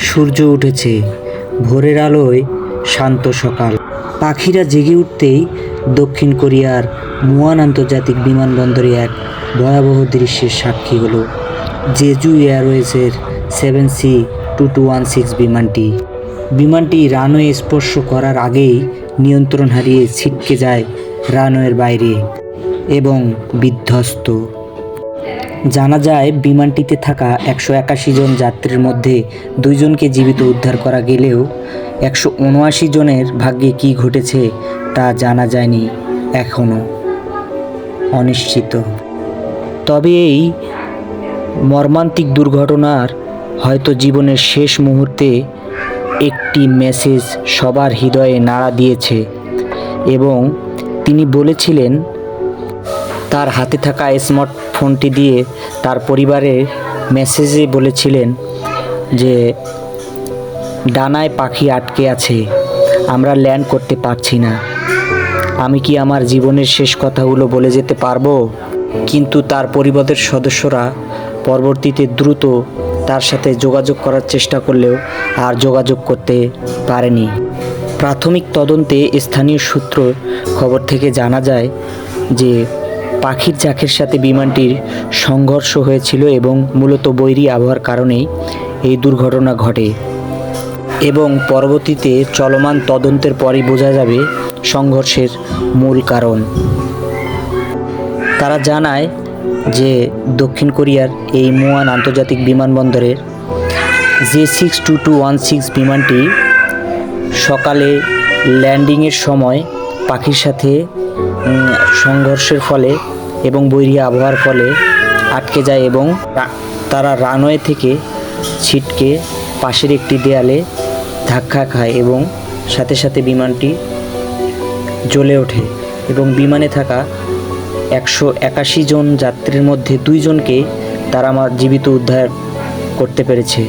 সূর্য উঠেছে, ভোরের আলোয় শান্ত সকাল। পাখিরা জেগে উঠতেই দক্ষিণ কোরিয়ার মুয়ান আন্তর্জাতিক বিমানবন্দরে এক ভয়াবহ দৃশ্যের সাক্ষী হলো জেজু এয়ারওয়েজের 7C-2216 বিমানটি রানওয়ে স্পর্শ করার আগেই নিয়ন্ত্রণ হারিয়ে ছিটকে যায় রানওয়ের বাইরে এবং বিধ্বস্ত। জানা যায় বিমানটিতে থাকা 181 জন যাত্রীর মধ্যে 2 জনকে জীবিত উদ্ধার করা গেলেও 179 জনের ভাগ্যে কী ঘটেছে তা জানা যায়নি, এখনও অনিশ্চিত। তবে এই মর্মান্তিক দুর্ঘটনার হয়তো জীবনের শেষ মুহূর্তে একটি মেসেজ সবার হৃদয়ে নাড়া দিয়েছে এবং তিনি বলেছিলেন তার হাতে থাকা স্মার্টফোনটি দিয়ে তার পরিবারের মেসেজে বলেছিলেন যে ডানায় পাখি আটকে আছে, আমরা ল্যান্ড করতে পারছি না, আমি কি আমার জীবনের শেষ কথাগুলো বলে যেতে পারবো? কিন্তু তার পরিবারের সদস্যরা পরবর্তীতে দ্রুত তার সাথে যোগাযোগ করার চেষ্টা করলেও আর যোগাযোগ করতে পারেনি। প্রাথমিক তদন্তে স্থানীয় সূত্র খবর থেকে জানা যায় যে পাখির ঝাঁকের সাথে বিমানটির সংঘর্ষ হয়েছিল এবং মূলত বৈরী আবহাওয়ার কারণেই এই দুর্ঘটনা ঘটে এবং পরবর্তীতে চলমান তদন্তের পরই বোঝা যাবে সংঘর্ষের মূল কারণ। তারা জানায় যে দক্ষিণ কোরিয়ার এই মুয়ান আন্তর্জাতিক বিমানবন্দরের J62216 বিমানটি সকালে ল্যান্ডিংয়ের সময় পাখির সাথে সংঘর্ষের ফলে এবং বৈরী আবহাওয়ার ফলে আটকে যায় এবং তারা রানওয়ে থেকে ছিটকে পাশের একটি দেয়ালে ধাক্কা খায় এবং সাথে সাথে বিমানটি জ্বলে ওঠে এবং বিমানে থাকা 181 জন যাত্রীর মধ্যে 2 জনকে তারা জীবিত উদ্ধার করতে পেরেছে।